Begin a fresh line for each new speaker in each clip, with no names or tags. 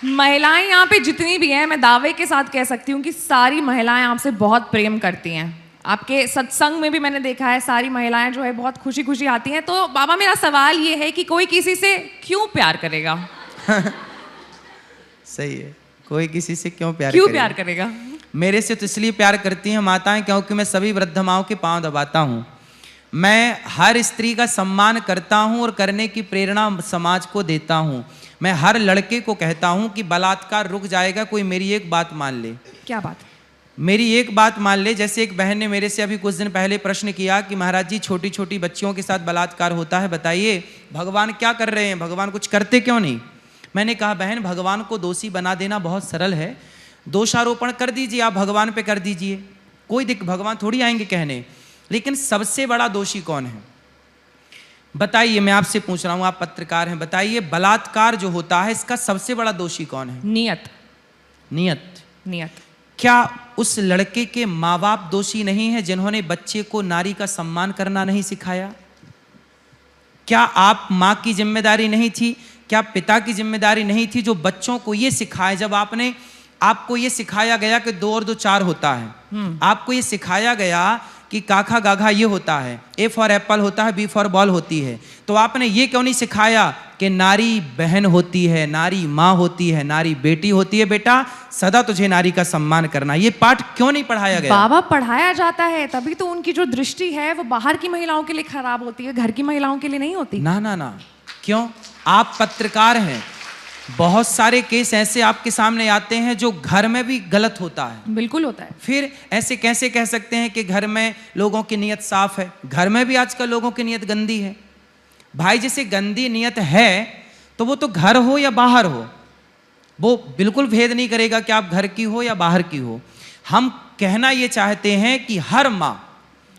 महिलाएं यहाँ पे जितनी भी हैं, मैं दावे के साथ कह सकती हूँ कि सारी महिलाएं आपसे बहुत प्रेम करती हैं। आपके सत्संग में भी मैंने देखा है, सारी महिलाएं जो है बहुत खुशी खुशी आती हैं। तो बाबा, मेरा सवाल ये है कि कोई किसी से क्यों प्यार करेगा?
सही है, कोई किसी से क्यों
प्यार करेगा?
मेरे से तो इसलिए प्यार करती हैं माताएं, क्योंकि मैं सभी वृद्ध माओं के पांव दबाता हूँ। मैं हर स्त्री का सम्मान करता हूँ और करने की प्रेरणा समाज को देता हूँ। मैं हर लड़के को कहता हूँ कि बलात्कार रुक जाएगा, कोई मेरी एक बात मान ले।
क्या बात?
मेरी एक बात मान ले। जैसे एक बहन ने मेरे से अभी कुछ दिन पहले प्रश्न किया कि महाराज जी, छोटी छोटी बच्चियों के साथ बलात्कार होता है, बताइए भगवान क्या कर रहे हैं, भगवान कुछ करते क्यों नहीं? मैंने कहा बहन, भगवान को दोषी बना देना बहुत सरल है। दोषारोपण कर दीजिए, आप भगवान पे कर दीजिए, कोई भगवान थोड़ी आएंगे कहने। लेकिन सबसे बड़ा दोषी कौन है बताइए? मैं आपसे पूछ रहा हूं, आप पत्रकार हैं, बताइए बलात्कार जो होता है इसका सबसे बड़ा दोषी कौन है?
नियत।
नियत।
नियत।
क्या उस लड़के के माँ बाप दोषी नहीं है जिन्होंने बच्चे को नारी का सम्मान करना नहीं सिखाया? क्या आप माँ की जिम्मेदारी नहीं थी? क्या पिता की जिम्मेदारी नहीं थी जो बच्चों को ये सिखाए? जब आपको ये सिखाया गया कि 2 और 2 4 होता है, आपको ये सिखाया गया कि काखा गाघा ये होता है, ए फॉर एप्पल होता है, बी फॉर बॉल होती है, तो आपने ये क्यों नहीं सिखाया कि नारी बहन होती है, नारी माँ होती है, नारी बेटी होती है, बेटा सदा तुझे नारी का सम्मान करना? ये पाठ क्यों नहीं पढ़ाया गया?
बाबा, पढ़ाया जाता है, तभी तो उनकी जो दृष्टि है वो बाहर की महिलाओं के लिए खराब होती है, घर की महिलाओं के लिए नहीं होती।
ना ना ना, क्यों? आप पत्रकार हैं, बहुत सारे केस ऐसे आपके सामने आते हैं जो घर में भी गलत होता है।
बिल्कुल होता है।
फिर ऐसे कैसे कह सकते हैं कि घर में लोगों की नीयत साफ है? घर में भी आजकल लोगों की नीयत गंदी है। भाई, जैसे गंदी नीयत है तो वो तो घर हो या बाहर हो, वो बिल्कुल भेद नहीं करेगा कि आप घर की हो या बाहर की हो। हम कहना ये चाहते हैं कि हर माँ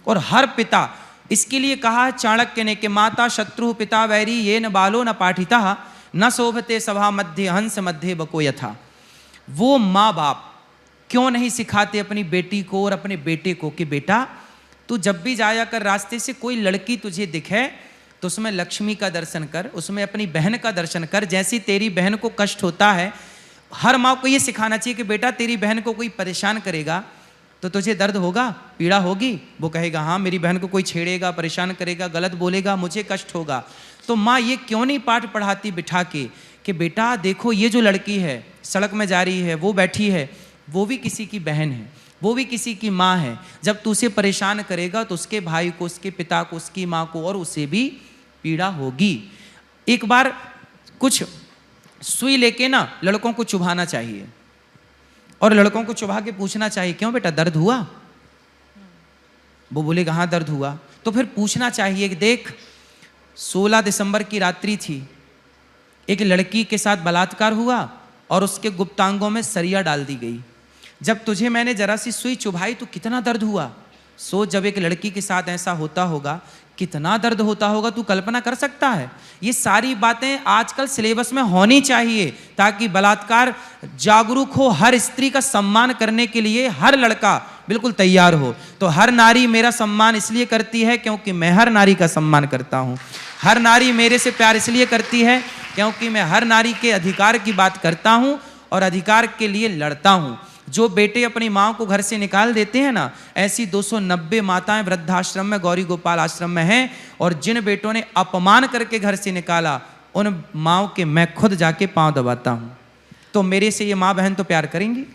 और हर पिता, इसके लिए कहा चाणक्य ने कि माता शत्रु पिता वैरी ये न बालो न पाठिता न शोभते सभा मध्य हंस मध्य बको यथा। वो माँ बाप क्यों नहीं सिखाते अपनी बेटी को और अपने बेटे को कि बेटा, तू जब भी जाया कर रास्ते से कोई लड़की तुझे दिखे तो उसमें लक्ष्मी का दर्शन कर, उसमें अपनी बहन का दर्शन कर। जैसी तेरी बहन को कष्ट होता है, हर माँ को ये सिखाना चाहिए कि बेटा तेरी बहन को कोई परेशान करेगा तो तुझे दर्द होगा, पीड़ा होगी। वो कहेगा हाँ, मेरी बहन को कोई छेड़ेगा, परेशान करेगा, गलत बोलेगा, मुझे कष्ट होगा। तो माँ ये क्यों नहीं पाठ पढ़ाती बिठा के कि बेटा देखो ये जो लड़की है सड़क में जा रही है, वो बैठी है, वो भी किसी की बहन है, वो भी किसी की माँ है। जब तू उसे परेशान करेगा तो उसके भाई को, उसके पिता को, उसकी माँ को और उसे भी पीड़ा होगी। एक बार कुछ सुई लेके ना लड़कों को चुभाना चाहिए और लड़कों को चुभा के पूछना चाहिए, क्यों बेटा दर्द हुआ? वो बोलेगा हाँ दर्द हुआ। तो फिर पूछना चाहिए कि देख 16 दिसंबर की रात्रि थी, एक लड़की के साथ बलात्कार हुआ और उसके गुप्तांगों में सरिया डाल दी गई। जब तुझे मैंने जरा सी सुई चुभाई तो कितना दर्द हुआ। सोच, जब एक लड़की के साथ ऐसा होता होगा कितना दर्द होता होगा, तू कल्पना कर सकता है? ये सारी बातें आजकल सिलेबस में होनी चाहिए ताकि बलात्कार जागरूक हो, हर स्त्री का सम्मान करने के लिए हर लड़का बिल्कुल तैयार हो। तो हर नारी मेरा सम्मान इसलिए करती है क्योंकि मैं हर नारी का सम्मान करता हूँ। हर नारी मेरे से प्यार इसलिए करती है क्योंकि मैं हर नारी के अधिकार की बात करता हूँ और अधिकार के लिए लड़ता हूँ। जो बेटे अपनी माँ को घर से निकाल देते हैं ना, ऐसी 290 माताएं वृद्धाश्रम में, गौरी गोपाल आश्रम में हैं। और जिन बेटों ने अपमान करके घर से निकाला, उन माँओं के मैं खुद जाके पांव दबाता हूँ। तो मेरे से ये माँ बहन तो प्यार करेंगी।